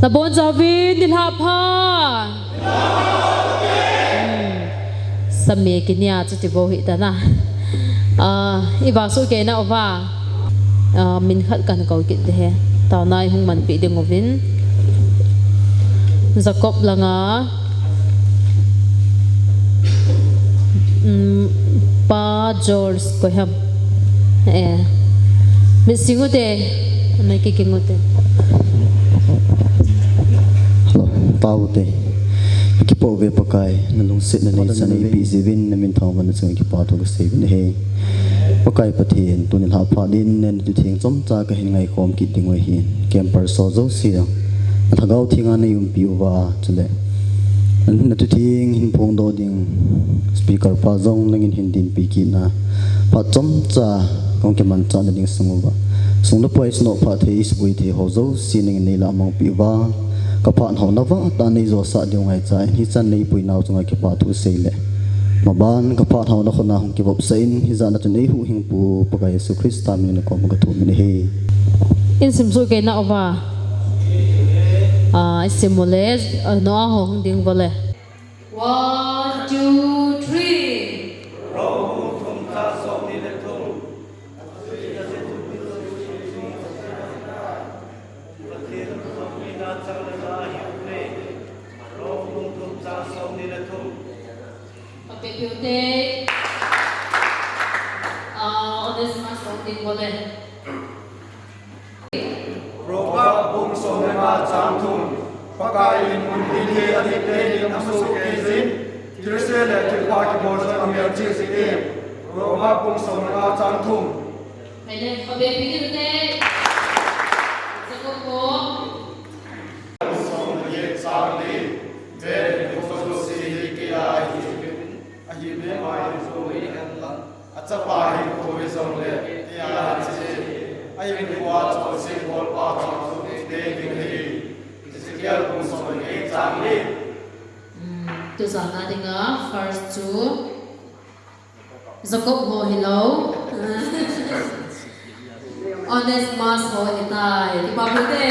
na bon zawin din ha pha sami kinya chu ti bo hi ta na iba su ke na ova min khat kan ko ki de he taw nai hung man pi ding ovin Jacob langa pa George ko ham mi singu de nai ki kingu de tao te ki po ve pakai na lung sit na nei sa nei pi zivin na min thau man chung ki pa to ka se bin he pakai pathian tunin ha pha din nen tu thing chom cha ka hin ngai khom ki tingoi hi camper so zo si thagau thinga nei pi wa chule na tu thing hin phong do ding speaker pa zong nangin hindin pi ki na pa chom cha kong ke man cha na ding sungu ba sung na pois no pha the is bui the ho zo si ning nei la mong pi wa kapan hau na wa ta nei zo sa diu ngai cha hi chan nei pui nau chunga ki pa thu sei le maban kapan hau na khona hung ki bop sein hi za na tu nei hu hing pu pakai Yesu Krista min na ko ma thu min he in sim su ke na ova simule no ho hung ding bole 1 2 3 Roba bung sonema chantum pakai mun dili adik dili masuk kezin tirsele tipa ki bosan amir cisitim roba bung sonema chantum Mene kabe pikir te Jacobo sonye sali ver fotosi ki ahi me mai soi achapai ko zonle ya chi ayin kwa cho sin bol pa cho de ding hi Ezekiel bung sonye chanli tu sana dinga first to Jacob ho hello honest mas ho itai di pabute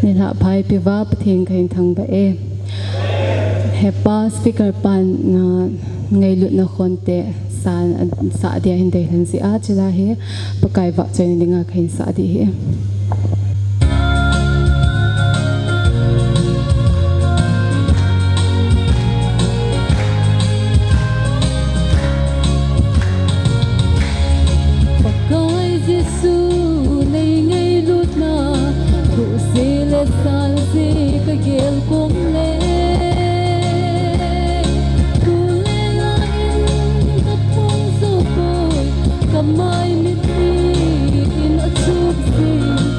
Nila pai piwa pathing kain thang ba e hepa speaker pan nga ngai lut na khonte san sa dia hinde han si a chila he pakai wa chen dinga khain sa di he pakai Jesu nei ngai lut na thu se le san se ka gel kong le Kamay mit in a chuk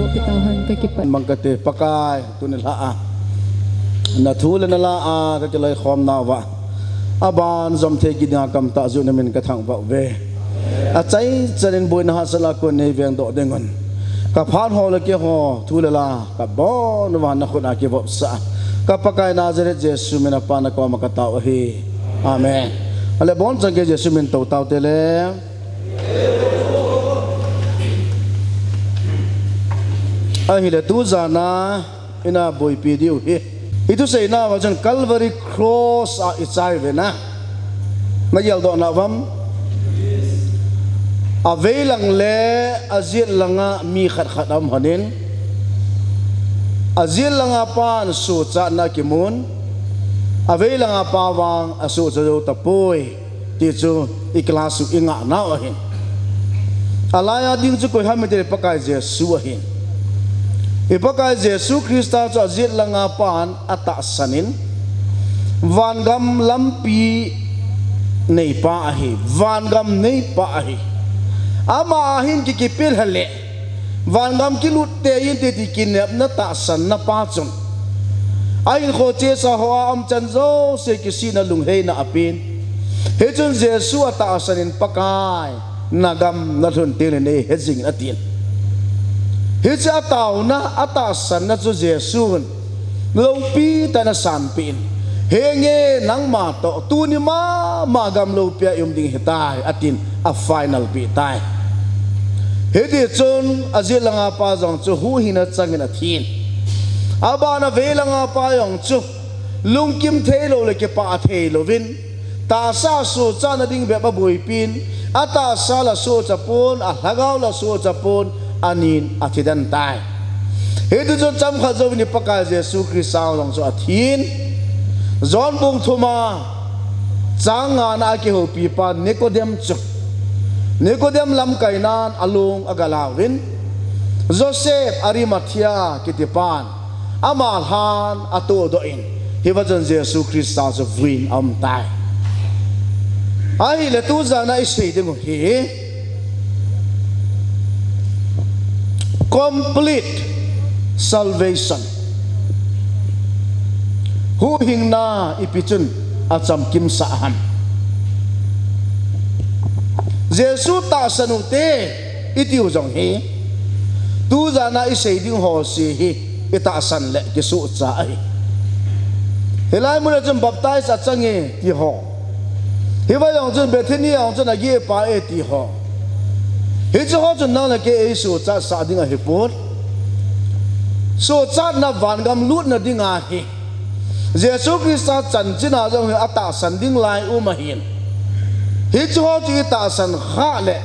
bo pitauhan ka kipat mangkate pakai tunila na thula na la ka kelai khom na wa aban zom the ki na kam ta zu na min ka thang ba ve a chai chanin boi na hasala ko nei veng do dengon ka phan ho la ke ho thula la ka bon wa na khuna ke bo sa ka pakai Nazareth Jesu mena pa na ko makata hi amen ale bon chang ke Jesu min to taw te le ahile tu zana ina boi pi diu hi itu sei na wa jan Calvary cross a ichai ve na mayal do na vam avelang le azil langa mi khat khatam hanin azil langa pan su cha na kimun avelanga pawang asu cha do tapoi ti chu iklasu inga na wa hin alaya ding chu ko hamite pakai Jesu hin ipakai Jesu Krista cho zit langa pan ata sanin vangam lampi nei pa ahi vangam nei pa ahi ama ahin ki kipil hale vangam ki lutte yin te ti kinep na ta san na pa chun ain kho che sa ho am chan zo se ki sina lung he na apin he chun Jesu ata sanin pakai nagam na thun te ne he jing atin hicha tau na atasan na chu Jesu lo pi ta na san pin henge nang ma to tu ni ma magam lo pia yum ding hitai atin a final pi tai hedi chun azil langa pa jong chu hu hina changin a thin abana velanga pa yong chu lungkim thelo le ke pa thelo vin ta sa su cha na ding be ba boi pin ata sa la su cha pun a lagaw la su cha pun anin atidan tai hedu jo cham kha jo ni pakai Jesu Krista long so athin zon bung thuma changa na ke ho pi pa Nicodem chu Nicodem lam kainan alung agalawin Joseph Arimathea kitipan amal han ato do in hiwajan Jesu Krista so win am tai ai le tu za na isei ding hi complete salvation hu hing na ipichun acham kim sahan Jesu ta sanute itiu jong he tu jana isei ding ho si hi ita san le ki su cha ai helai mu chum baptize achange ti ho hiwa yong chun bethany yong chun agi pa e ti ho hi chu ho chun na ke e su cha sa ding a hi put so cha na van gam lut na ding a hi Jesu Krista chan china jong he ata san ding lai ma hin hi chu ho chi ta san kha le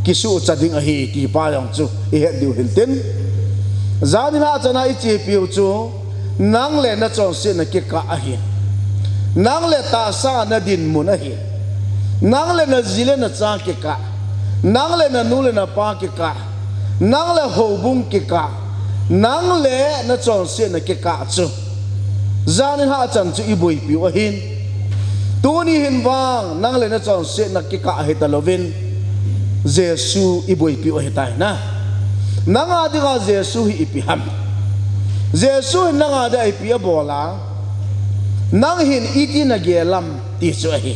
ki su cha ding a hi ti pa yong chu e he diu hin tin zanina chana i chi piu chu nang le na chon se na ki ka a hi nang le ta sa na din mun a hi nang le na zile na cha ki ka nang le na nu le na pa ki ka nang le ho bung ki ka nang le na chon se na ki ka chu zanin ha chan chu i boi piu a hin tu ni hin wang nang le na chon se na ki ka he ta lovin Jesu i boi piu he tai na nanga diga Jesu hi ipi ham Jesu nanga da ipi bola nang hin iti na gelam ti chu hi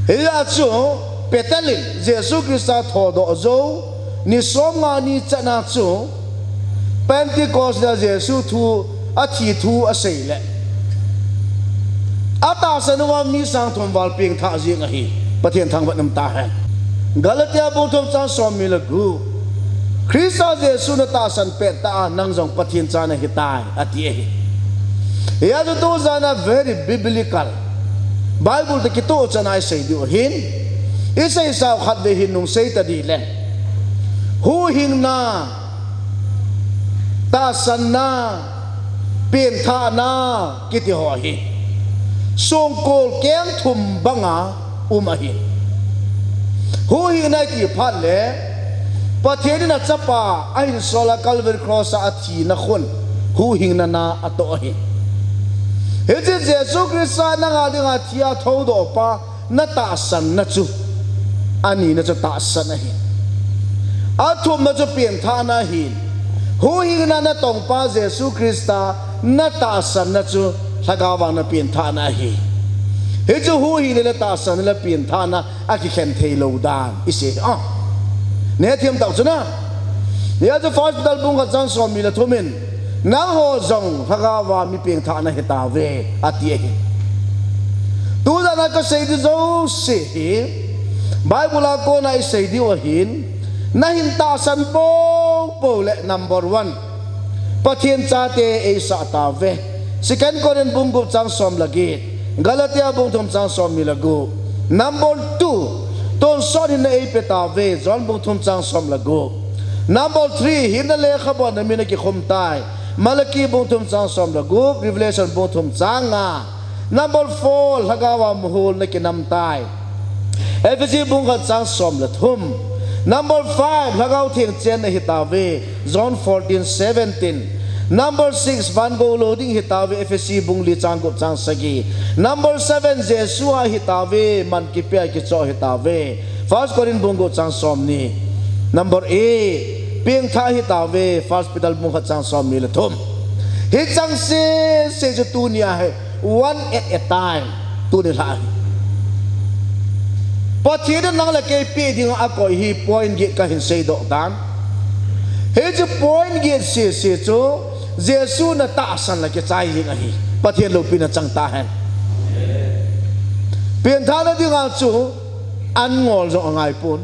ya chu petalin Jesu Krista thodo zo ni somnga ni chana chu Pentecost da Jesu thu athi thu aseile ata sanuwa mi sang thom wal ping tha jing a hi pathian thang batnam ta ha Galatia bung thom cha som mi la gu Krista Jesu na ta san pe ta nang jong pathian cha na hitai ati e ya jo to zana very biblical Bible te kito chana sei di hin isai sao khat ve hin nung sei ta di le hu hing na ta san na pin tha na kiti ho hi song kol keng thum banga hi hu hi na ki phat le pathian na chapa ain sola Calvary cross a thi na khun hu hing na ato hi Hezi Jesu Krista na nga di nga tiya thodo pa na taasan na chu ani na chu taasan na hin athum na chu pian tha na hin hu hi na na tong pa Jesu Krista na ta san na chu thagawa na pin tha na hi he chu hu hi na ta san na pin tha na a ki khen thei lo dan isi ne thiam tau chu na ya chu hospital bung ka chang som mi la thumin nang ho zong thagawa mi pin tha na he ta ve ati hi tu da na ka sei di zo si hi Bible ko na sei di o hin na hin ta san po le number 1 pathian cha te e sa ta ve second Korean bung gup chang som lagi Galatia bung thum chang som mi lagu number 2 ton son hin e pe ta ve John bung thum chang som lagu number 3 hin le khabon na mi na ki khum tai Malaki bung thum chang som lagu Revelation bung thum chang nga number 4 hagawa muhul na ki nam tai Ephesus bung ka chang som la thum number 5 lagaw thiang chen na hitawe John 14:17 number 6 van go loading hitawe FSC bung li chang ko chang sagi number 7 Jesua hitawe man ki pya ki cho hitawe first Korin bung go chang som ni number 8 ping tha hitawe first pedal bung ka chang som mi la thum hi chang se ju tu nia hai one at a time tu ni la Pathian nang la ke pi ding a ko hi point ge ka hin sei do dan he ju point ge se chu Jesu na ta san la ke chai ling a hi Pathian lo pin na chang ta han pin tha na ding a chu an ngol zo ngai pun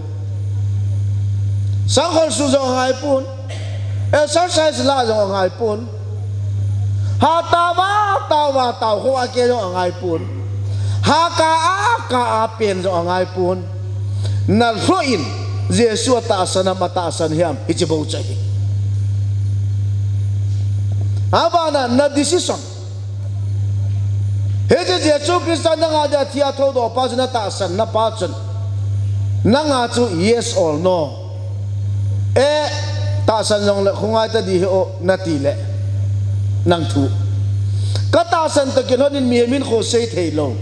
sang khol su zo ngai pun exercise la zo ngai pun ha ta wa ho a ke zo ngai pun ha ka a pen zo ngai pun na roin Jesu ta sana mata san hiam hi bo chai abana na decision he je Jesu Krista na nga da thia tho do pa na ta san na pa chun na nga chu yes or no ta san jong le khungai ta di o na ti le nang thu ka ta san ta ke honin mi min kho sei thei lo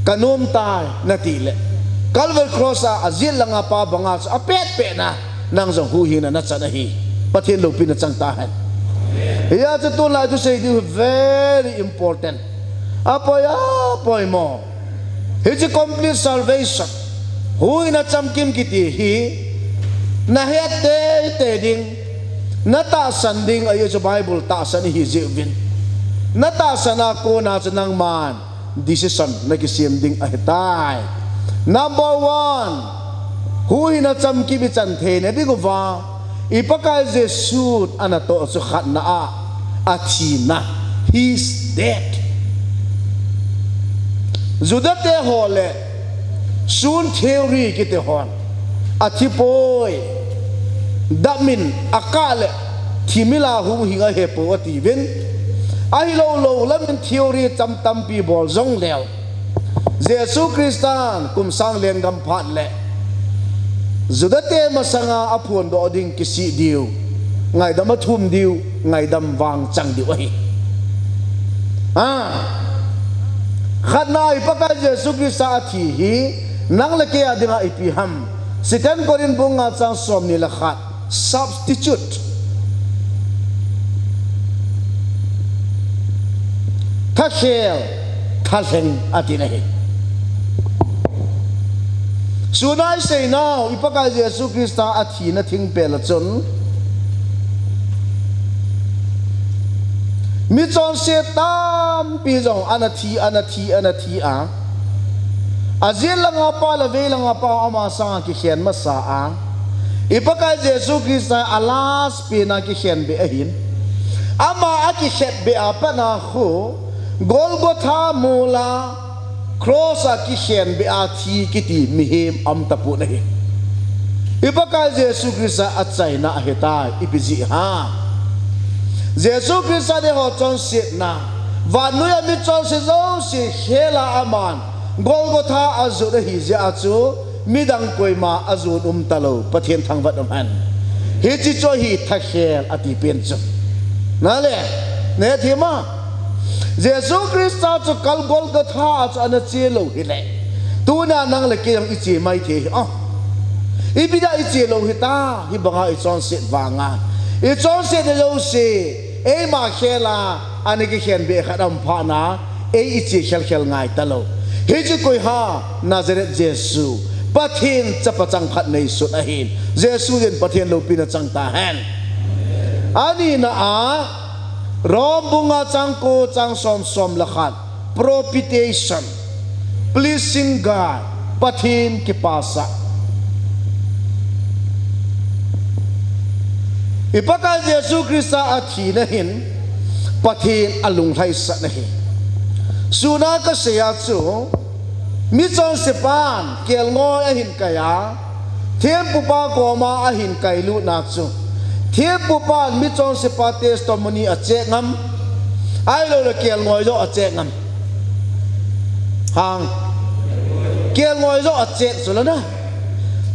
kanum tai na ti le Calvary cross a azil langa pa banga a pet pe na nang jong hu hi na cha na hi Pathian lo pin na chang ta han ya chu tu la tu say du very important apoya poi mo he ji complete salvation hu ina cham kim ki ti hi na he te ding na ta san ding ayo chu Bible ta san hi ji vin na ta sana ko na nang man decision na kisim ding ahitai number 1 hui na cham ki bi chan the ne bi go wa ipakai Jesu anato su khat na a thina he's dead judate hole sun theory ki te hon athipoi damin akale thimila hu hinga he po ti vin ai lo lam theory cham tam pi bol zong leo Jesu Kristan kum sang len gam phat le zudate masanga apun do ding kisi diu ngai dam thum diu ngai dam wang chang diu ai khanai paka Jesu Krista thi hi nang le ke adinga ipi ham second Korin bunga chang som ni la khat substitute Thashel Thasheng atinahi Sunai say now ipaka Jesu Krista athi na thing pel chun mi chon se tam pi jong anathi a azil langa pa la ve langa pa ama sa ki khen ma sa a ipaka Jesu Krista alas pi na ki khen be ahin ama aki khet be apa na khu Golgotha mula cross a ki khen be a thi ki ti mi hem am tapu nahi ipaka Jesu Krista achai na heta ipiji ha Jesu Krista de ho chon sit na vanu ya mi chon se zo si khela aman Golgotha azu de hi ja chu midang koima azu talo pathian thang wat han hi chi cho hi thakhel ati pen chu na le ne thima Jesu Krista chu kal Golgotha chu ana chelo hi le tu na nang le ke yang ichi mai the ibida ichi lo hi ta hi banga i chon sit wanga I chon se de lo se e ma khela ani ki khen be khadam pha na e I chi khel khel ngai ta lo he ji koi ha Nazareth Jesu pathin chapa chang khat nei sut a hin Jesu den pathin lo pin chang ta hen ani na a rom bunga chang ko chang som la khat propitiation pleasing God pathin ki pasa ipaka Jesu Krista athi na hin pathin alung hai sa na hin suna ka seya chu mi chon sepan kel ngoi a hin kaya thiam pupa koma a hin kai lu na chu thiam pupa mi chon sepa testimony a che ngam ai lo le kel ngoi zo a che ngam hang kel ngoi zo a che so la na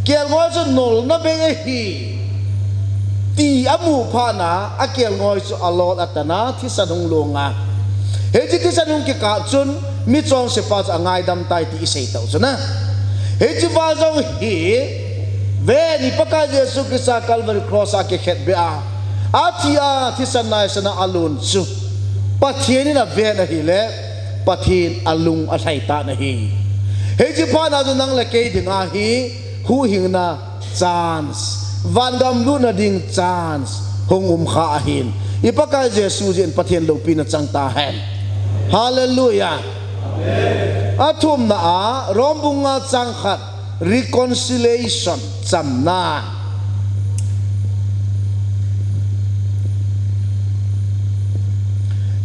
kel ngoi zo nol na be hi ti amu pha na a kel ngoi chu alot atana thi sanung longa he ji thi sanung ki ka chun mi chong se pa angai dam tai ti sei tau chuna he ji ba zo hi ve ni paka Jesu Krista Calvary cross a ke khet be a athia thi sanai sana alun chu pathian na ve na hi le pathin alung a thai ta na hi he ji pha na zo nang le ke dinga hi hu hing na chance Vandam lu na ding chance hong kha hin ipaka Jesu jin pathian lo pin chang ta hen hallelujah amen athum na a rombunga chang khat reconciliation chamna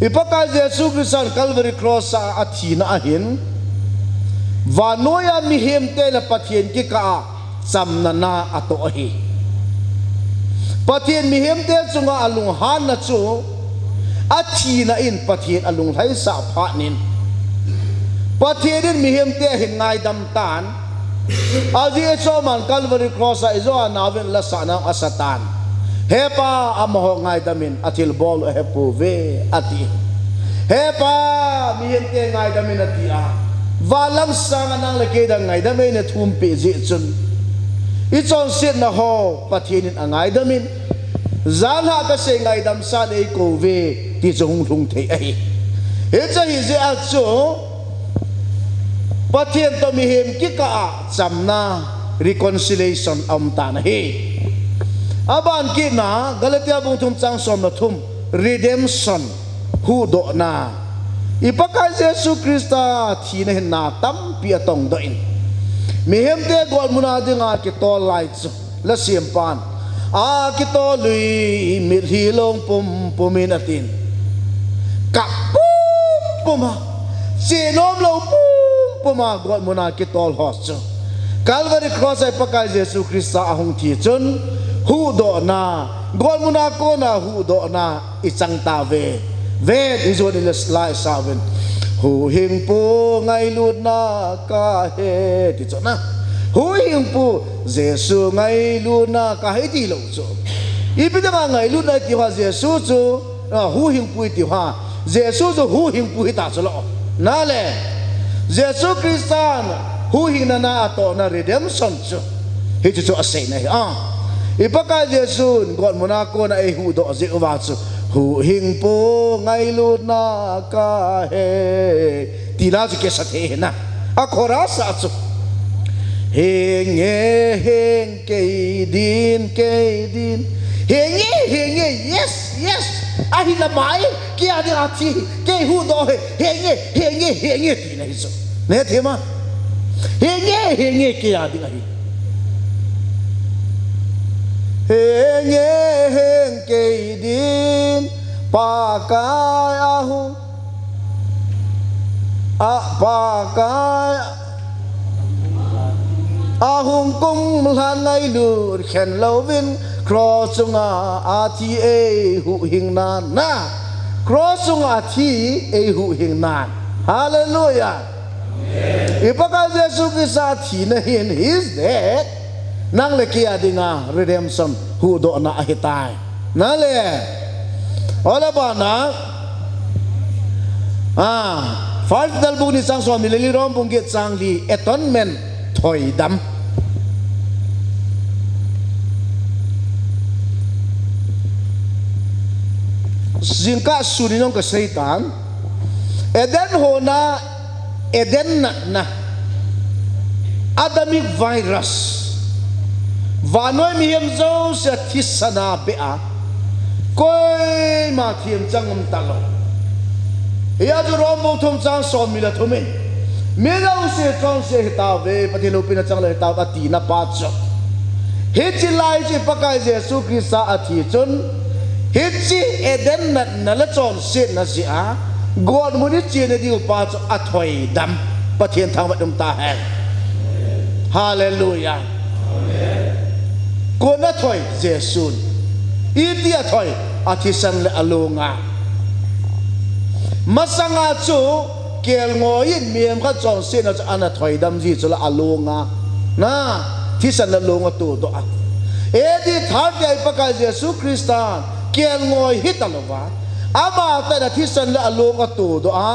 ipaka Jesu Christ Calvary cross a athi na hin vanoya mi hem te la pathian ki ka chamna na ato hi pathian mi hem te chunga alung han na chu athi na in pathian alung thai sa pha nin pathian mi hem te hin ngai dam tan aji cho man Calvary cross a izo anaven la sana asatan hepa amaho ngai damin atil bol hepu ve ati hepa mi hem te ngai damin ati a valam sang nang le ke da ngai damin thum pe ji chun ichon sit na ho pathian angai damin zalha ka se ngai dam sa dei ko ve ti jong lung thei ai he cha hi je a chu pathian to mi hem ki ka chamna reconciliation am ta na hi aban ki na Galatia bung thum chang som na thum redemption hu do na ipaka Jesu Krista thi na hin na tam pi atong do in mi hem te gol muna dinga ki to lights la siam pan a ki to lui mi hi long pum pumin atin ka puma si nom lo puma gol muna ki to hos Calvary cross ai pakai Jesu Krista ahung thi chun hu do na gol muna ko na hu do na ichang ta ve izo ni lai saven hu hing pu ngai lut na ka he ti cho na hu hing pu Jesu ngai lut na ka he ti lo cho ibida ngai lut na ti ha Jesu chu hu hing pu ti ha Jesu chu hu hing pu ta cho lo na le Jesu Kristan hu hing na to na redemption chu he chu ase na a ipaka Jesu god mona ko na e hu do je wa chu hu hing po ngai lut na ka he tila ju ke sathe na a khora sa chu heng ke din heng yes ahi la mai ki adi ati ke hu do heng ti na chu ne the ma heng ki adi ahi heng ke din pakai ahung pakai ahung kung lanai lur khen lovin crossunga ati e hu hing nan na crossunga ati e hu hing nan hallelujah ipaka Jesu Krista thi na hin is dead nang le kia dinga redemption hu do na ahitai na le ola ba na fal dal bu ni sang so mi li rom bung get sang li atonement thoi dam zingka suninong ka Satan Eden hona Eden na Adamic virus Vanoi mihim zo sa tisana bea Koi ma thiam changam talo Ya jo rombo thum chang som mila thumin Mila se chong se hitawe patino pina chang la hitaw ati na pacho Hichi lai chi pakai Jesu Krista ati chun Hichi Eden na la chon se na si a God muni chi na di pacho athoi dam patien thang wat dum ta hen Hallelujah Ko na thoi Jesu Iti athoi atisan le alunga Masanga chu kel ngoin miem kha chong se na ana thoi dam ji chu la alunga na tisan la lunga tu do a edi thar dai pakai Jesu Kristan kel ngoi hitalova ama ta da tisan la alunga tu do a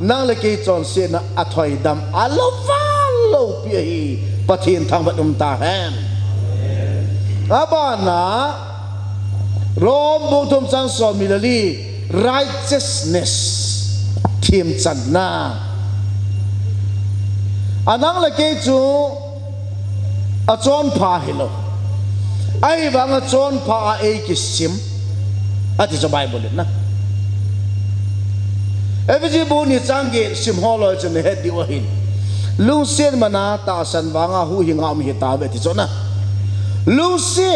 nang le ke chong se na athoi dam alova lo pi hi pathin thang bat ta hen abana rom bung thum sang so milali righteousness Tim Chadna Anang la ke chu a chon pha hilo ai wang a chon pha a ki sim ati cho Bible na evji bu ni changge sim holo chen he di wa hin lung sen mana ta san wanga hu hingam hi ta be ti cho na lung se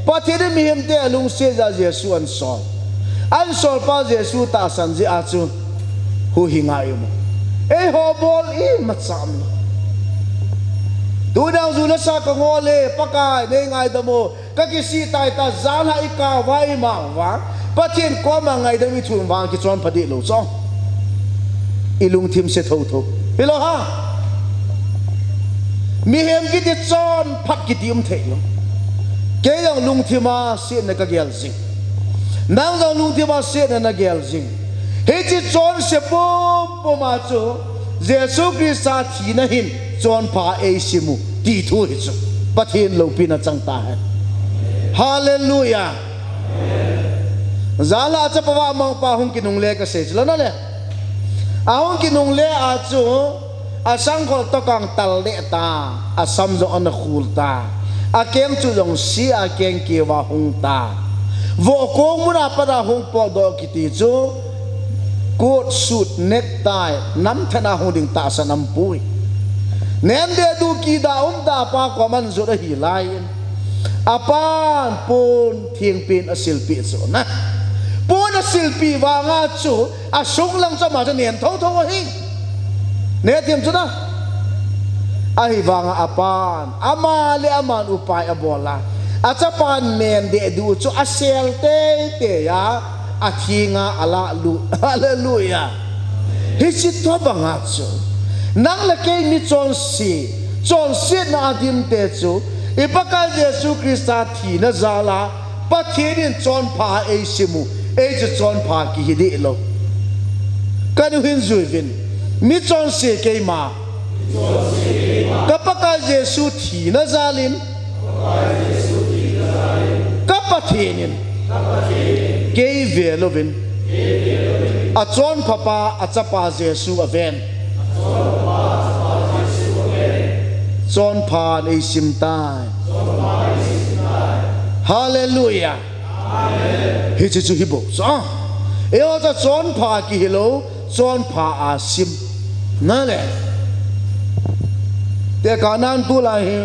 pathere mi hem te lung se za Jesu an sol pa Jesu ta san ji a chu hu hingai mo e ho bol I matsam tu dang zu na sa ka ngole pakai ne ngai da mo ka ki si tai ta zan ha ika vai ma wa pathin ko ma ngai da mi thum wang ki chon phadi lo chong ilung thim se tho tho pilo ha mi hem ki ti chon phat ki tium the lo ke yang lung thima se na ka gel sing nang dang lung thima se na gel sing Hechi chon se po ma chu Jesu Krista thi na hin chon pa e simu ti thu hi chu pathin lo pina chang ta hai Hallelujah Zala cha pawa mang pa hung kinung le ka se chlo na le ahung kinung le a chu asang khol to kang tal le ta asam zo an khul ta a kem chu jong si a ken ki wa hung ta vo kong mu na pa da hung po do ki ti chu coat suit necktie nam thana holding ta sanam pui nen de du ki da da pa ko man zo da hi lai apan pun thieng pin a silpi zo na pun a silpi wa nga chu a sung lang cha ma cha nen tho tho hi ne tiam chu na ai wa nga apan ama le aman upai abola a cha pan men de du chu a sel te ya Athinga ala lu hallelujah hichi to banga chu nang la ke ni chon si na adim te chu ipaka Jesu Krista thi na zala pathirin chon pha e simu e chu chon pha ki hidi lo kan hin zuivin mi chon si ke ma kapaka Jesu thi na zalin kapathin Kei ve lovin a chon papa a chapa Jesu aven chon pa nei sim tai Hallelujah Amen Hi chu hi bo so e o cha chon pa ki hello chon pa a sim na le te ka nan tu la hi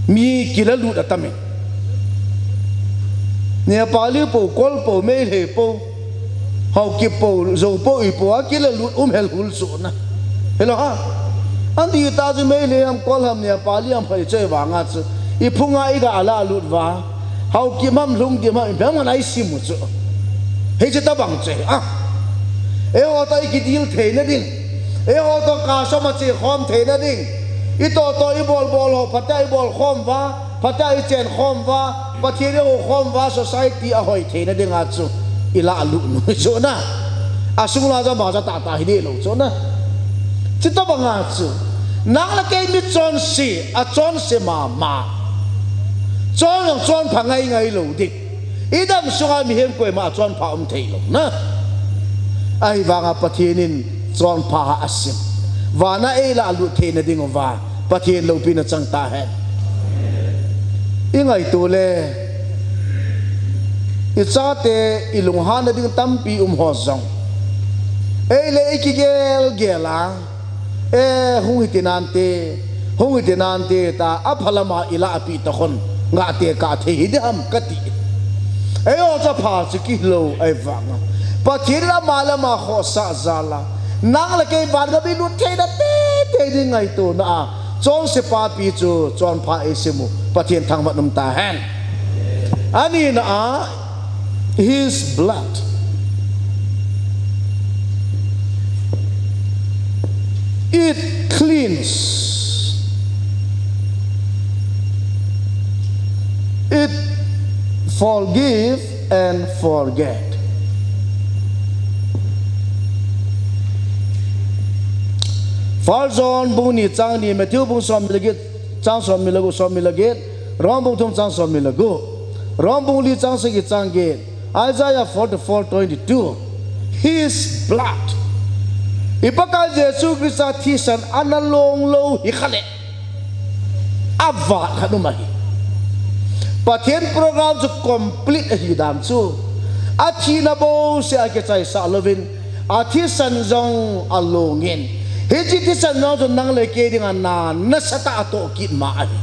mi kilalu da tame Nia pali po kol po me he po hau ki po zo po I po akila lut hel hul su na hello ha andi ta ju me le am kol ham nia pali am phai che wa nga chu I phunga I ga ala lut wa hau ki mam lung ki ma ba ma nai sim chu he che ta bang che a e o ta ki dil the na ding e o to ka so ma che khom the na ding I to I bol ho phatai bol khom wa phatai chen khom wa pathian o khom wa society a hoi the na ding a chu ila alu no chu na asung la za ma za ta ta hi de lo chu na chi to ba nga chu nang la ke mi chon si a chon se ma chon yang chon pha ngai ngai lo dik idam sunga mi hem koi ma chon pha thei lo na ai wanga pathinin chon pha asim wana e la lu the na ding wa pathin lo pin chang ta he ingai tu le ichate ilung han ding tampi ho zong e le ki gela e hungi tinante ta aphalama ila api ta khon nga te ka the hi dam kati e o cha pha chi ki lo ai wanga pathira malama kho sa zala nang la ke ban ga bi lu the da te ding ngai tu na chon se pa pi chu chon pha e simu pathin thang mat num ta han ani na his blood it cleans, it forgive and forget. First John buni chang ni Matthew bung som milagit chang som milagit Rom bung thum chang som milagu Rom bung li chang se gi chang ge Isaiah 44:22 his blood ipakal Yesu Krista thisan analong lo hi khale ava khanu mahi pathen program chu complete hi dam chu athina bo se ake chai sa lovin athisan jong alongin heji thisan no chu nang le ke ding na nasata ato kit ma ani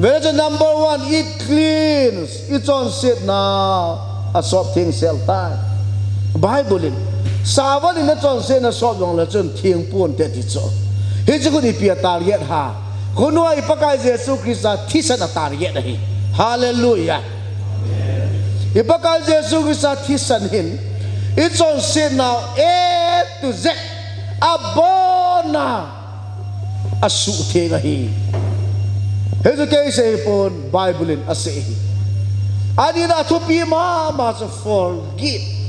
version number 1 it cleans it's on sit now a sort thing sel ta Bible in sawan in na chon se na sop dong la chon thieng pon te ti cho he chu ni pia target ha kuno ai pakai Yesu Krista thisan target hi hallelujah ipakai Yesu Krista thisan hin it's on se now A to Z abona asu the ga hi he chu ke se pon Bible in ase hi ani na thu pi ma so forgive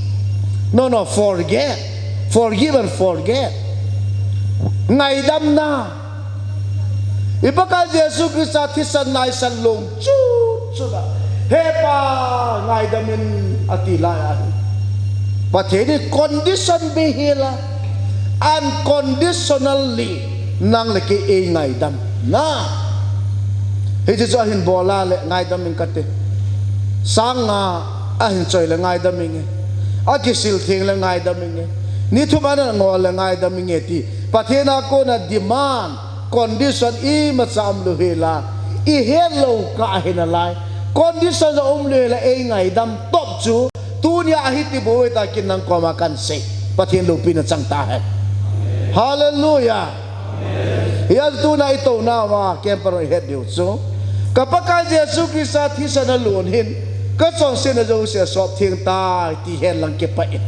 no forget forgive and forget ngai dam na ipaka Yesu Krista thisan nai san long chu da he pa ngai damin atila patheni condition be hela unconditionally nang leke e ngai dam na he je hin bola le ngai dam min kate sanga ahin choi le ngai dam min akisil thing la ngai da minge ni thuma na ngol la ngai da minge ti pathena ko na demand condition I ma cham lu hela I hello ka hena lai condition za le la e ngai dam top chu tu nya hi ti bo ta kin nang ko ma kan se pathen lu pin chang ta hai hallelujah ya tu na ito na ma kempero head you so kapaka Yesu Krista thisa na lon hin ka chong sin na jo se sop thing ta ti hen lang ke pa it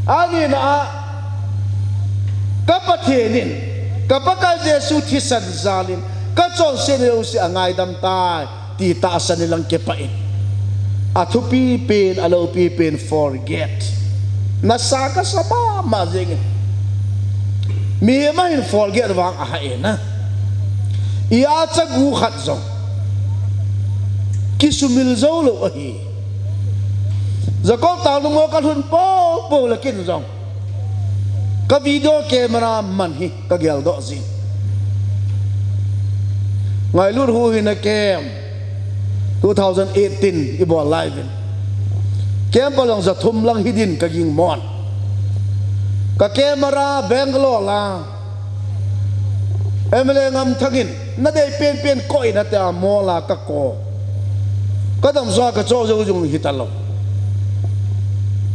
ani na ka pathenin ka paka Jesu thisan zalin ka chong sin na jo se angai dam ta ti ta san lang ke pa it athu pi pen alo pi pen forget nasaka sama ma jeng mi ma hin forget wang a ha na ya cha gu khat zong kisumil zo lo ahi zakol ta lu mo ka thun po la kin zong ka video camera man hi ka gel do zi ngai lut hu hin a kem 2018 I bo live kem palong za thum lang hidin ka ging mon ka camera Bangalore la emle ngam thagin na dei pen koi na ta mo la ka ko kadam zwa ka cho jo jung hitalo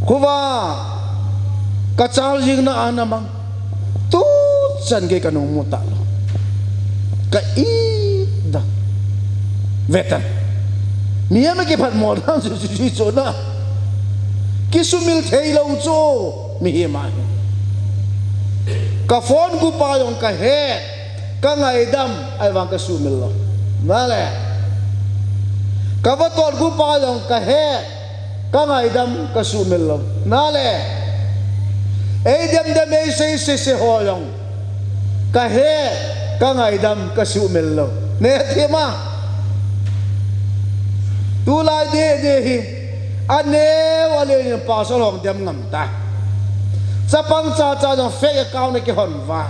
kuwa ka chal jing na anamang tu san ke kanong muta lo ka I da vetan niya me ke phat mo na su so na kisumil thei lo cho mi ma ka phone ku pa yong ka he ka ngai dam ai wang ka sumil lo na le kavator gu pa long ka he ka ngai dam ka sumil lo na le e dem e se ho long ka he ka ngai dam ka sumil lo ne thema tu lai de hi ane wale ni pasal hong dem ngam ta sapang cha jong fake account ke hon va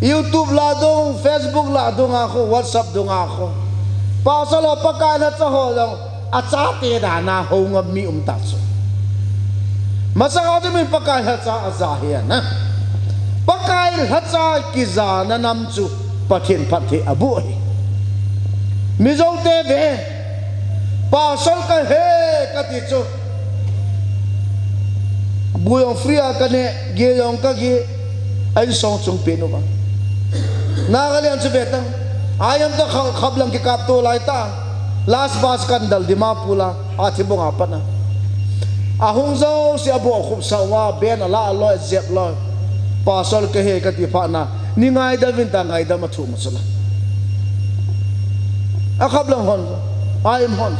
YouTube la dong Facebook la dong ako WhatsApp dong ako pasal pakai na cha ho dong acha te da na ho ngam mi ta so masa ka min pakai ha cha azahia na pakai ha cha ki za na nam chu pathin phathe abu hi mi zo te ve pasal ka he ka ti chu buyong fria ka ne ge yong ka ge ai song chung pe no ba na ga lian chu ve tang ayam ta khab lang ki kap to lai ta last bus kan dal dima pula a thi bong apa na ahung zo si abo khub sawa ben ala lo zep lo pasal ka he ka ti pha na ni ngai da vin ta ngai da ma thu ma sala a khab lang hon I am hon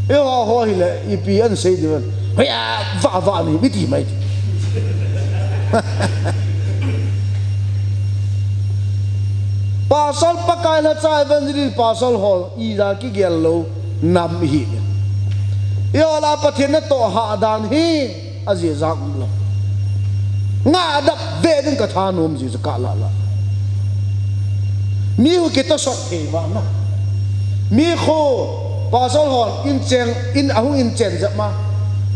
yo ho hi le I pi an sei de ya va ni bi ti mai pasal pakai la chai van ri pasal hol I ra ki gel lo nam hi yo la pathin na to ha dan hi azi za lo nga dap ve din ka tha nom ji ka la mi hu ke to sot the wa no mi kho pasal hol in cheng in ahung in chen ja ma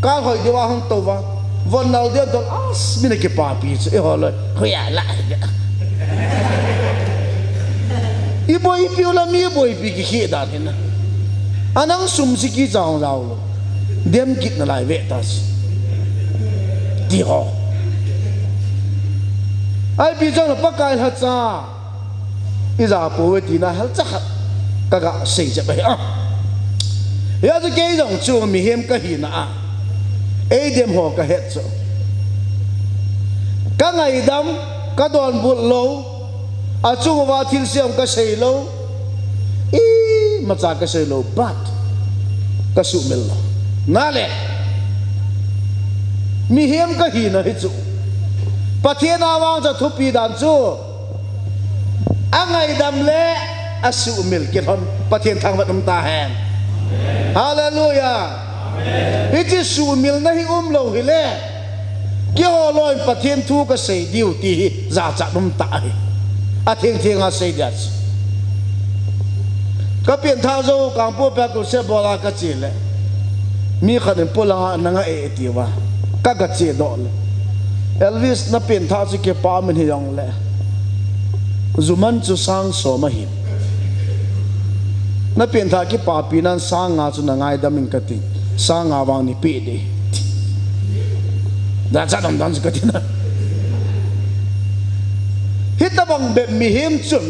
ka hoi de wa hong to wa von nal de to as mi ne ke pa pi e hol ho ya la I boy pi la mi boy pi ki khi da hin na anang sum si ki jang rao lo dem kit na lai ve tas di ho ai pi jang pa kai ha cha I za po we ti na hal cha ka ga sei ja ba ya zu ke jong chu mi hem ka hi na a e dem ho ka het so ka ngai dam ka don bu lo a chung wa thil siam ka sei lo I ma cha ka sei lo bat ka su mel lo na le mi hem ka hi na hi chu pathian awang cha thu pi dan chu angai dam le asu mil ke hon pathian thang wat ta hen hallelujah amen it is su mil na hi lo hi le ke ho loi pathian thu ka sei diu ti za cha ta hi a thing a sei dia ka pian tha zo kang po pa ko se bola ka chi le mi khan po la na nga e ti wa ka ga che do le Elvis na pian tha chi ke pa min hi yong le zuman chu sang so ma hi na pian tha ki pa pi nan sang nga chu na ngai da min ka ti sang nga wang ni pi de da cha dam dan ka ti na hita bang be mi him chun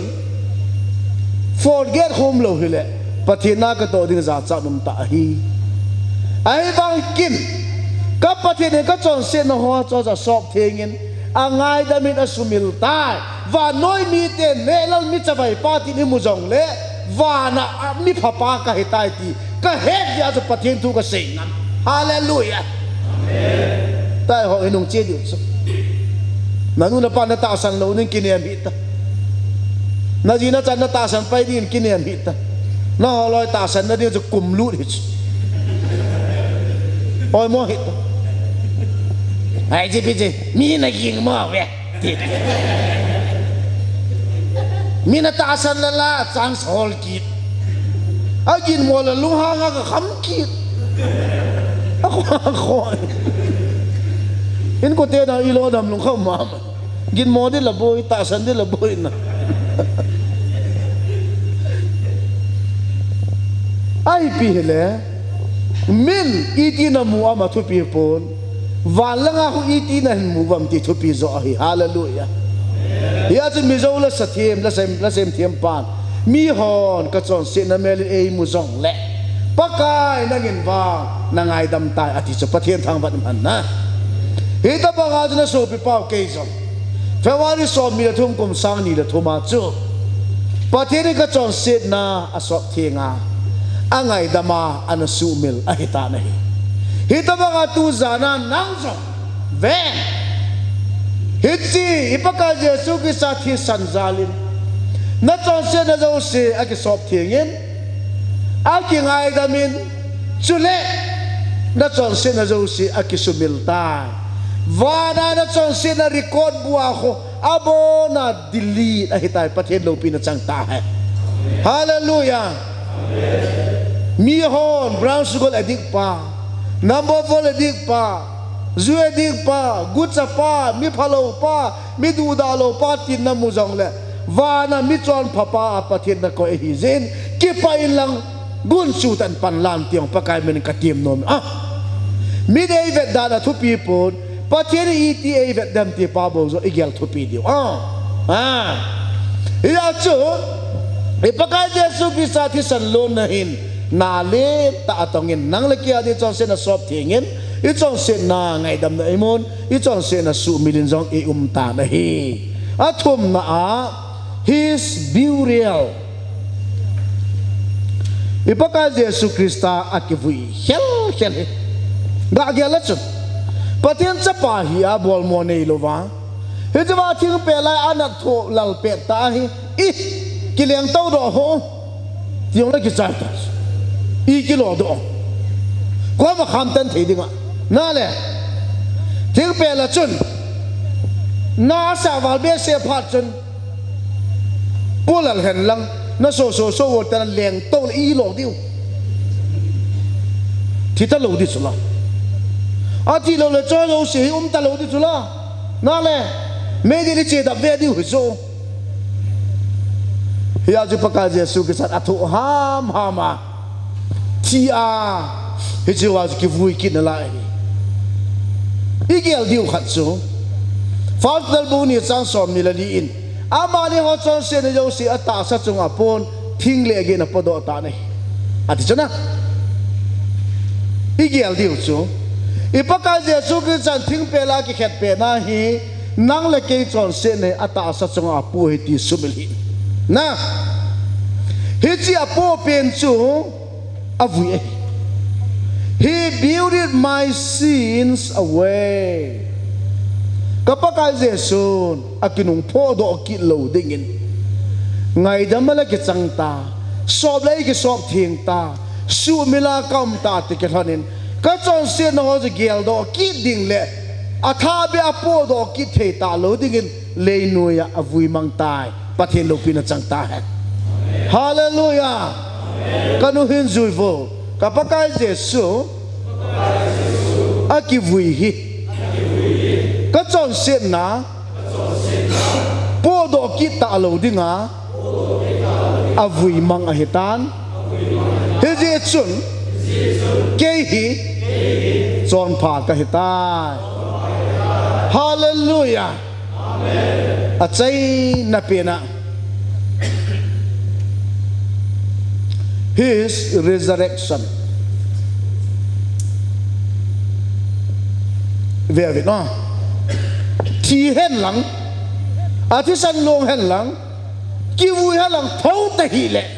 forget home lo hi le pathina ka to ding za cha dum ta hi ai bang kin ka pathine ka chon se no ho cho za sok thengin angai da min asumil tai và nói mi tên nè lal mi chavai pa ti ni mu jong le và na mi phapa ka hitai ti ka het ya cho pathin thu ka sei nam hallelujah amen tai ho inung che di so na nu na pa na ta san lo ning kiniam hi ta na ji na chan na ta san pai din kiniam hi ta na ho loi ta san na di cho kum lu hi oi mo hi ta ai ji bi ji mi na king mo ve mi na ta san la la chang sol ki a gin mo la lu ha nga ka kham ki a kho in ko te na I lo dam lu kham ma gin mo de la boy ta san de la boy na ai pi hele min iti na mu ama thu pi pon walanga hu iti na mu bam ti thu pi zo hi hallelujah ya chu mi zo la sathiam la sem thiam pan mi hon ka chon se na mel e mu zong le pakai na ngin wa na ngai dam tai ati chu pathian thang bat man na hi ta ba ga na so pi pau ke zo February so mi la thum kum sang ni la thuma chu pathian ka chon se na asok thinga angai dama anasu mil ahita na hi hita ba ga tu zana nang zo ven hitsi ipaka Jesu ki sathi sanzalin na chon se na zo se aki sop thingin aki ngai damin chule na chon sin na josi aki sumilta vana na chon sin na record bua ko abo na delete a hitai pathen lo pin chang ta hai hallelujah mi hon brown sugar adik pa number 4 adik pa zu adik pa gutsa pa mi phalo pa mi du da lo pa tin na mu jong le vana mi chon phapa pathen na ko hi zen ki pa in lang gun su tan pan lam tiang pakai men ka tim nom mi dei vet da na thu people pathen eta vet dam ti pa bo zo igel thu pi dio ya chu ipakai Yesu bisa thi san lo na hin na le ta atongin nang le kia di chon se na sop thingin i chon se na ngai dam na imon i chon se na su milin jong e ta na hi athum na his burial ipakai Yesu Krista akivui hel ga gela chu patien chapa hi a bol mo nei lo wa he jawa thing pe lai anak tho lal pe ta hi i kiliang tau do ho tiong la ki cha ta i kilo do ko ma kham tan thei dinga na le thing pe la chun na sa wal be se phat chun pulal hen lang na so wo tan leng to i lo diu thi ta lo di chu la a ti lo le cho lo si ta lo di chu la na le me di li che da ve di hu so ya ju pakai Yesu ke sat athu hama ti a he ju wa ki vui kin la igel diu khat so fal dal bu ni chang som ni la di in ama ni ho chon se ne jo si ata sa chung apon thing le ge na podo ta nei ati chana igel diu chu ipakai Yesu ke san thing pe la ki khet pe na hi nang le ke chon se ne ata sa chung apu he ti sumil hi na he chi apo pen chu avui he built my sins away kapakai Yesu akinung podo ki lo dingin ngai damala ke changta sob lai ke sob thing ta su mila kam ta ti ke hanin ka chon se no ho gel do ki ding le atha be apo do ki the ta lo dingin le nuya avui mang tai pathen lo pin chang ta hai hallelujah kanu hin zuivo kapakai Yesu akivui hi ka chon se na po do ki ta lo dinga avui mang a hitan he je chun ke hi chon pha ka hitai hallelujah achai na pena his resurrection về Việt Nam thì hen lắng thì san long hen lắng kêu vui hen lắng thấu tê hi lệ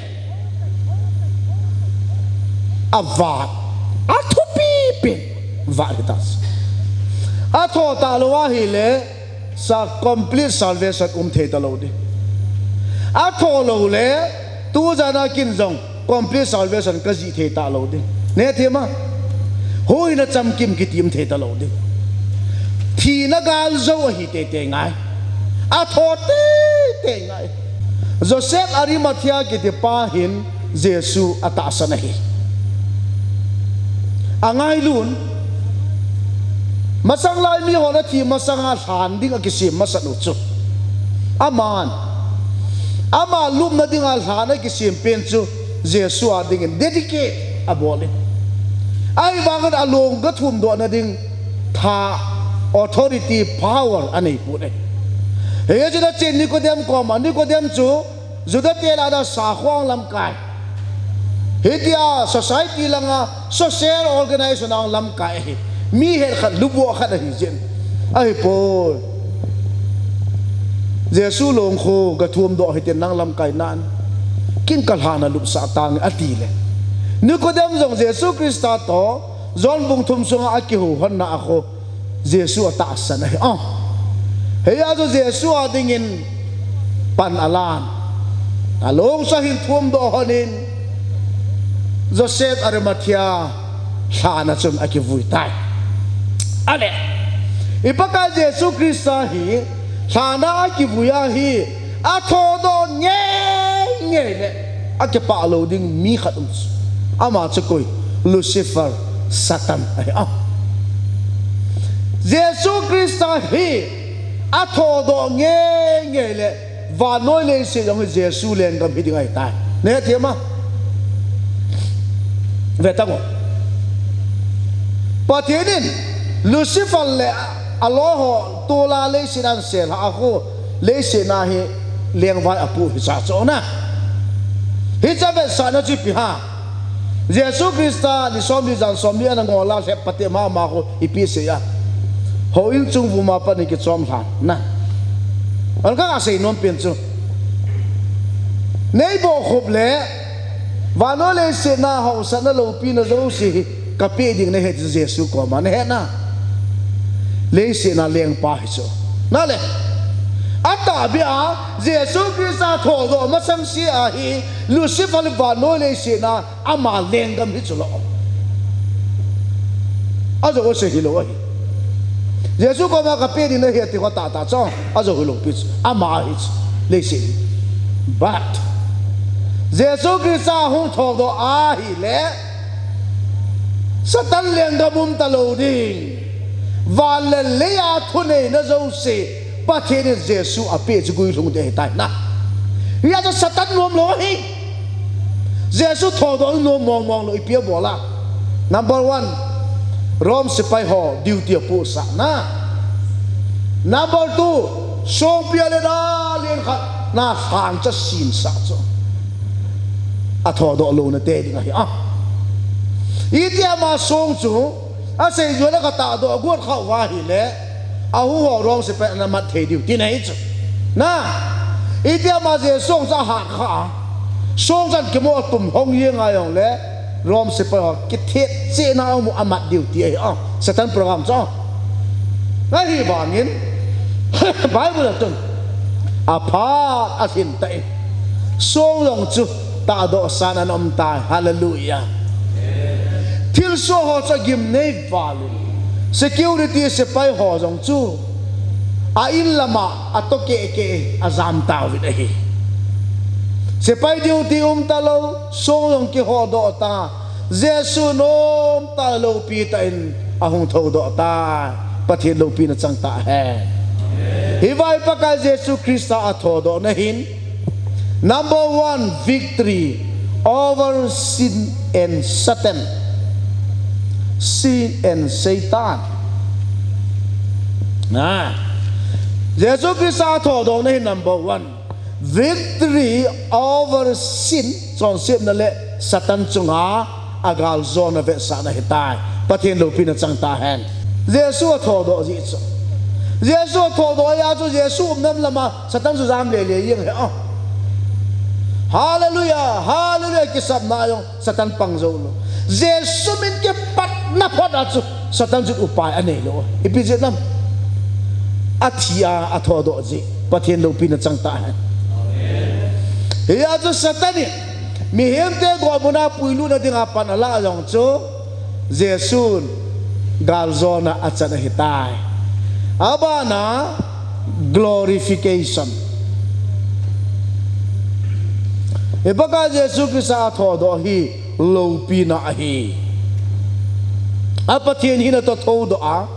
vạt thu pi pin vạt tas tho ta lo hi lệ sa complete salvation the ta lo đi tho lo lệ tu ra na kin zong complete salvation ka ji the ta lo đi ne the ma hoi na cham kim ki tim the ta lo đi thì na gal zo hi te ngai tho te ngai Joseph Arimathea ki te pa hin Jesu ata sa na hi angai lun masang lai mi ho na thi masanga than ding a kisim masanu chu ama lum na ding al than a kisim pen chu Jesu a ding in dedicate abole ai wangan along ga thum do na ding tha authority power anei pu ne he je da chen Nicodemus ko ma Nicodemus chu juda te la da sa khwang lam kai he dia society langa social organization ang lam kai mi her khat lubo khat hi jen ai po Jesu long kho ga thum do hiten nang lam kai nan kin kal hana lup sa tang ati le Nicodemus jong Jesu Krista to zon bung thum sunga aki hu hon na ako Jesu ata san ai he ya zo Jesu adingin pan alan along sa hin thum do honin Joseph Arimathea sana chun akivui tai ale ipaka Jesu Krista hi sana akivuya hi athodo nge le akepa loading mi khatum ama chakoi Lucifer Satan ai Jesu Krista hi athodo nge le và nói lên sự giống như Giêsu lên cầm hít ngay tai nè thế mà về tao bà thế nên Lucifer lệ alo họ tu la lấy sự đan sen họ cô lấy sự na hi liên vai apu hi sa chỗ na hi cha về sa nó chỉ pi ha Giêsu Krista đi xóm đi dàn xóm đi anh ngồi la sẽ bắt mà cô ipi se ya họ in chung vu ma pa ni cái xóm han na anh các anh non biến chu nei bo khop le và nói lên sự na họ sẽ nó lâu pin nó dấu gì cà phê đình này hết Giêsu của mà hết na lấy sự na liền pa hết rồi na le anh ta biết à Giêsu Christ thọ rồi mà sang sĩ à hi Lucifer và nói lên sự na ama liền cầm hết rồi à rồi có sự gì rồi Giêsu có mà cà phê đình này hết thì có ta cho à rồi cái lục biết ama hết lấy sự but Giêsu Christ không thọ rồi à hi le Satan liền cầm ta lâu đi và lần lấy à thu này nó dâu xì bắt thế nên Giêsu à bê chú quy không để tại na bây giờ Satan nuông lối Giêsu thọ đó nuông mong mong lối bia bỏ la number one Rome sipai ho duty pu sa na number two song bia le da liền khát na phang cho xin sa cho à thọ đó lâu nó tê đi ngay à itia ma song chu a sei jo na ka ta do got kha wa hi le a hu ho rong se pe na mat the diu ti nei chu na itia ma je song sa ha kha song san ke mo tum hong ye nga yong le rom se pe ho ki the che na mu amat diu ti ai a satan program cho na hi ba ngin bible tun a pha a hin tai song long chu ta do san an om tai hallelujah Til so ho cha gim nei valu security se pai ho jong chu a in lama a to ke azam ta wi dei se pai duty ta lo so jong ki ho do ta Jesu nom ta lo pi ta in a hong tho do ta pathian lo pi na chang ta he hi vai pa ka Jesu Krista a tho do na hin number one victory over sin and Satan sin and Satan na Jesu Christ thọ đó này number one victory over sin son sim na le Satan chunga agal zone ve sa na hitai pathian lo pin chang ta hen Jesu thọ đó gì cho Jesu thọ đó ya cho Jesu nam lama Satan su jam le yeng he hallelujah hallelujah ki sab na yong Satan pang zo lo Jesu min ke pat na pot at Satan jut upai ane lo ipizet nam athia athodo ji pathian lo pin chang ta han amen ya jo Satan ni mi hem te go muna puilu na dinga pan ala yong cho Jesu galzona achana hitai abana glorification Ipaka Jesu Krista athodo hi lo pina hi apathian hi na to thodo a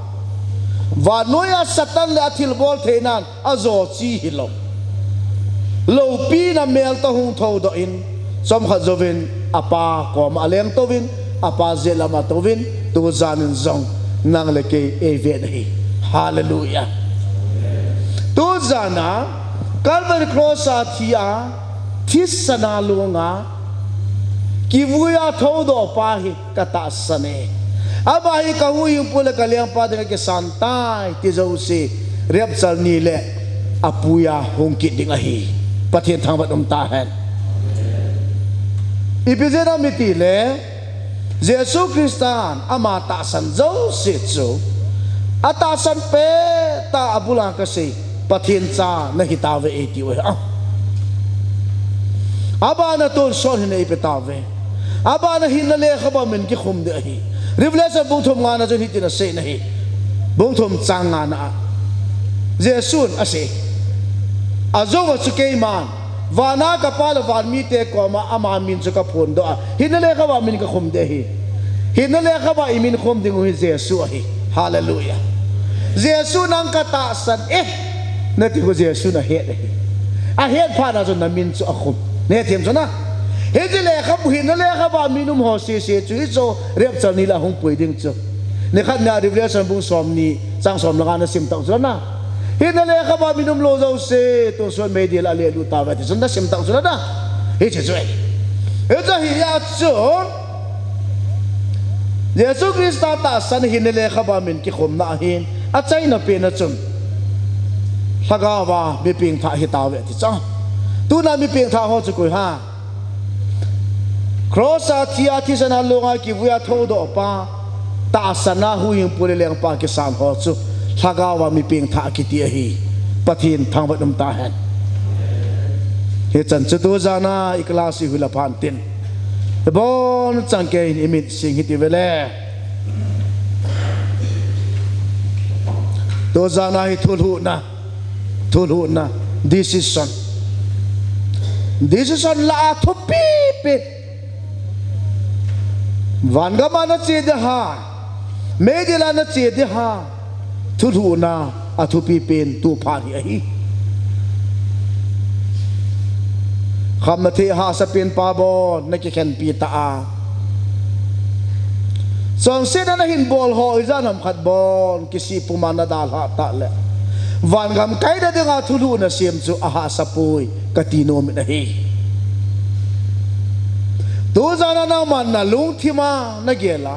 wa noya Satan le athil bol theinan azo chi hi lo pina mel to hung thodo in som kha zovin apa kom aleng tovin apa zelama tovin tu zanin zong nang le ke even hi hallelujah tu zana Calvary cross athia Tisana lunga kivuya thodo pahi kata sane abahi kahu yung pula kaliang padre ke santai tizausi repsal nile apuya hungkit dingahi pathian thangbat tahan ipizena mitile Jesu Kristan amata san zo sitsu atasan pe ta abulang kasi pathian cha nahitawe etiwe aba na ton son hinay ipitave aba na hinale khaba min ki khum de hi revelation bung thom nga na jo hi tina se na hi bung thom chang nga na jesun ase azo wa chu ke man wana ka pala van mi te ko ma ama min chu ka phon do hinale khaba min ka khum de hi hinale khaba imin khum ding hi jesu hi hallelujah jesu nang ka ta san na ti ko jesu na he a he pha na jo na min chu a khum ne thiam chu na he ji le khab hin le khaba minum ho se chu zo rep chal ni la hong pui ding chu ne khat na revelation bu som ni chang som la na sim tang chu na hin le khaba minum lo zo se to so me di la le lu ta va ti sun da sim tang chu na he che chu he za hi ya chu Yesu Krista ta san hin le khaba min ki khom na hin a chai na pe na chum thagawa mi ping tha hi ta ve ti cha tu na mi ping tha ho chu ko ha cross a thia thi sana longa ki vuya tho do pa ta sana hu yin pule leng pa ki sam ho chu thagawa mi ping tha ki ti hi pathin thang ba dum ta han he chan chu tu jana iklasi hu la phan tin bon chang ke imit sing hi ti vele to jana hi thulu na decision la thu pi pi van ga ma na che de ha me de la na che de ha thulu na a thu pi pen tu pha hi kham na the ha sa pen pa bon na ki khen pi ta a song se na hin bol ho izan ham khat bon kisi puma na dal ha ta le van gam kai da nga thulu na sim chu a ha sa pui katino mi na hi tu zana na man na lung thima na gela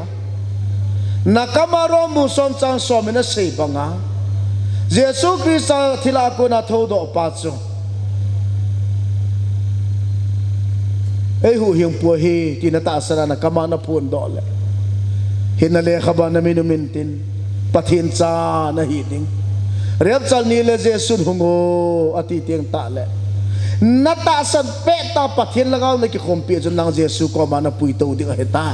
na kamaro mu som chang som na sei banga jesu krista thila ko na tho do pa chu ei hu hiang pu hi ti na ta sana na kama na phun do le hin na le khaba na minumin tin pathin cha na hi ding rep chal ni le jesu hungo ati tiang ta le na ta san pe ta pathin lagaw na ki khompi jun nang jesu ko ma na pui to ding heta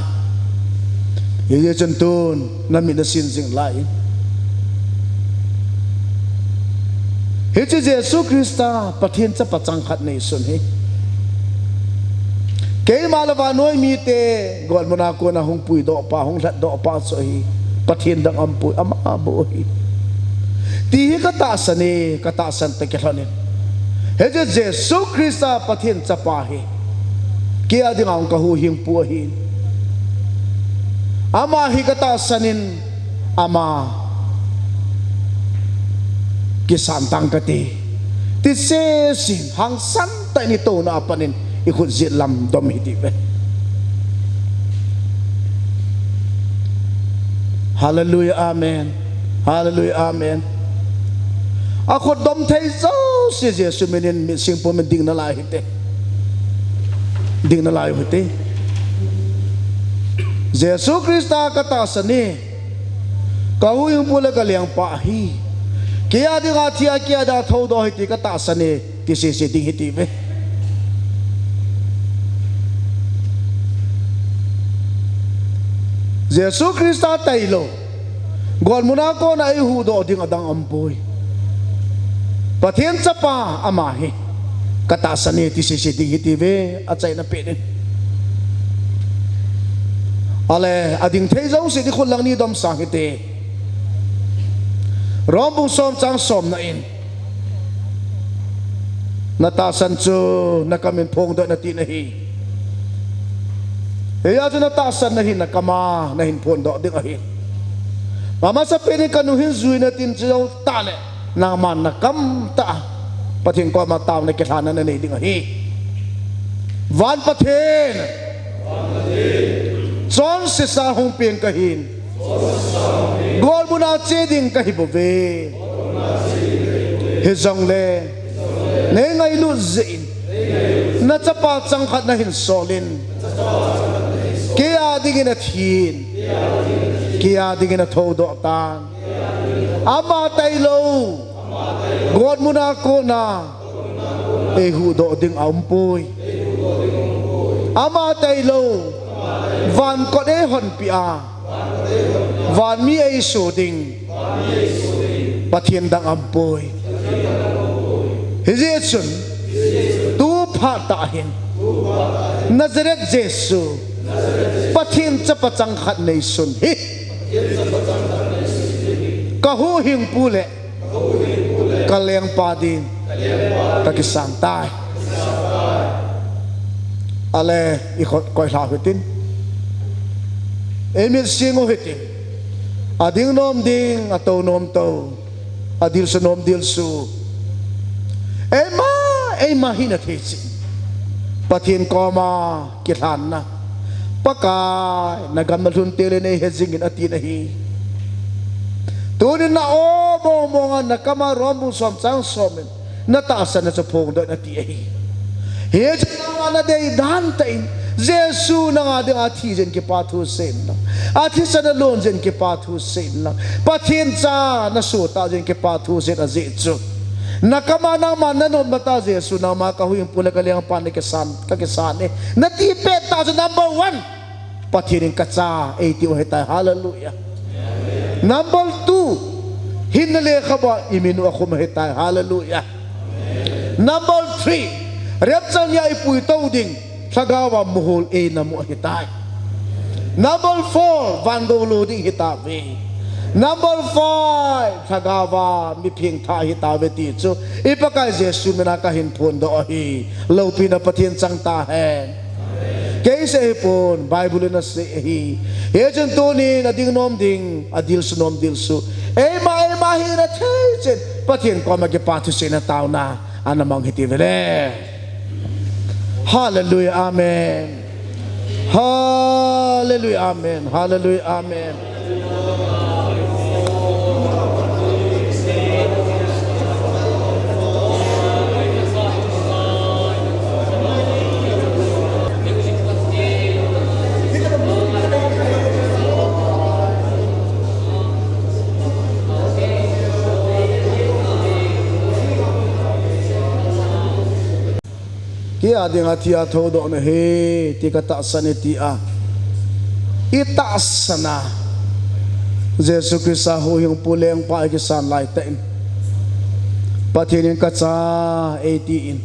ye chen tun na mi na sin sing lai he che jesu krista pathin cha pachang khat nei sun he ke malawa noi mi te gol mona ko na hong pui do pa hong lat do pa so hi pathin dang am pui ama bo hi ti hi ka ta san te ke hlonin he je jesu krista pathin cha pa hi ke ading ang ka hu hing pu hi ama hi ka ta sanin ama ki san tang ka ti se sin hang san ta ni to na panin ikut zit lam dom hitip hallelujah amen hallelujah amen ako dom thai zo si jesu menin mi sing po men ding na lai hite jesu krista kata sani kahu yung pula kaliang pa hi kaya di nga tiya kaya da thau do hiti kata sani ti si ding hitip Jesu Krista tailo gol muna ko na ihu do ding adang ampoy pathin cha pa amahi kata sani ti si ding hitive achai na pe ale ading thei zo si di khul lang ni dom sang hite rombung som chang som na in natasan chu nakamin phong do na ti na hi Eya tu na tasan na hin nakama na hin phon do ding ahin mama sa peni kanu hin zui na tin chiao ta le na man na kam ta pathin ko ma taw na ke thana na nei ding ahi van pathin chon se sa hong pen ka hin gol muna che ding ka hi bo ve he zong le ne ngai lu zin na chapa chang khat na hin solin Kaya dingin at hin Kaya dingin at hodo tan Ama taylo God mo na ako na Ehudo ding ampoy Ama taylo van ko de hon pia van mi ai su ding pathian dang ampoi hizechun tu pha ta hin Nazareth Jesu pathian chapachang khat nei sun hi kahu hing pule kaleng padin takisang tai ale ikot koi la hitin emil singo hitin ading nom ding ato nom to adil su nom dil su ema hinat hisi pathin koma kithan na pakai nagam na luntire ne hezingin atin hi tunin na mo nga nakama romu som sang somen nataasan na sa pong doon at iyahi hiyajin na nga na day dantain Jesu na nga ding atijen ki patusin lang atisan na lonjen ki patusin lang patin sa nasuta jen ki patusin a Jesu nakama naman nanon mata Jesu na makahuyong pula kaliang kakisane natipet ta sa number 1 patinin katsa 80 ohitay hallelujah. Number 2, hinali ka ba iminu ako mahitay hallelujah. Number 3, repsan niya ipuitaw ding sagawa muhol na mo hitay. Number 4, vandolo ding hitabi. Number 5, sagawa miping ta hitabi tito ipakay Jesu minakahin pundo ohi law pinapatin sang tahen kaysa ipon Bible na sihi hejen tunin ading nom ding adil su nom dil su mahina hejen patin ko magipatu sina tao na anamang hitivele hallelujah amen hallelujah amen hallelujah amen. Kia ding atia todo na he tika taasan itia itaasana Jesu Krista ho yung puleng paikisan lai tain patinin katsa 18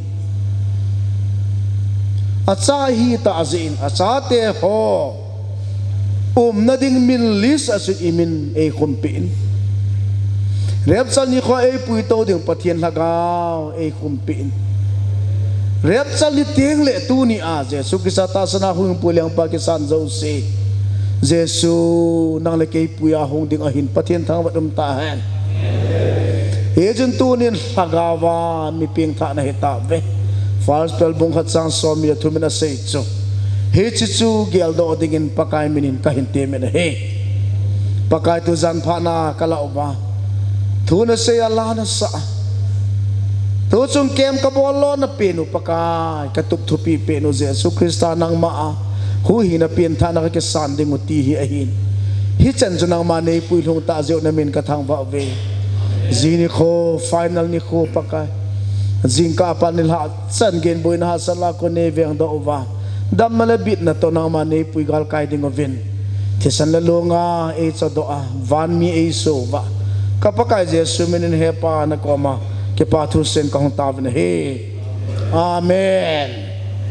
at sa hita azin at sa te ho na ding minlis asin imin kumpiin repsal ni ko puito ding patien lagaw kumpiin repsal ni ting le tu ni a Jesu Krista ta sana hung puliang pakisan zo si Jesu nang le kay puya hung ding ahin patien thang wadum tahan hejen tu nin hagawa mi ping tha na hitabe fals pel bung khat sang som ya thumina sei cho he chichu gel do dingin pakai minin kahinte men he pakai tu zan phana kala oba thuna se Allah na sa tu chung kem ka bolo na pinu pakai katup thupi penu Jesu Krista nang maa hu hi na pin tha na ka sanding uti hi ahin hi chan chu nang mane puilung ta zeu na min ka thang ba ve zini kho final ni kho pakai zingka panil ha san gen boy na sala ko ne veng do ova dam malabit na to nang mane puigal kai ding ovin thisan la longa e cha do a van mi e so va kapakai Jesu minin hepa na koma ke pathusen kahong tavne he amen.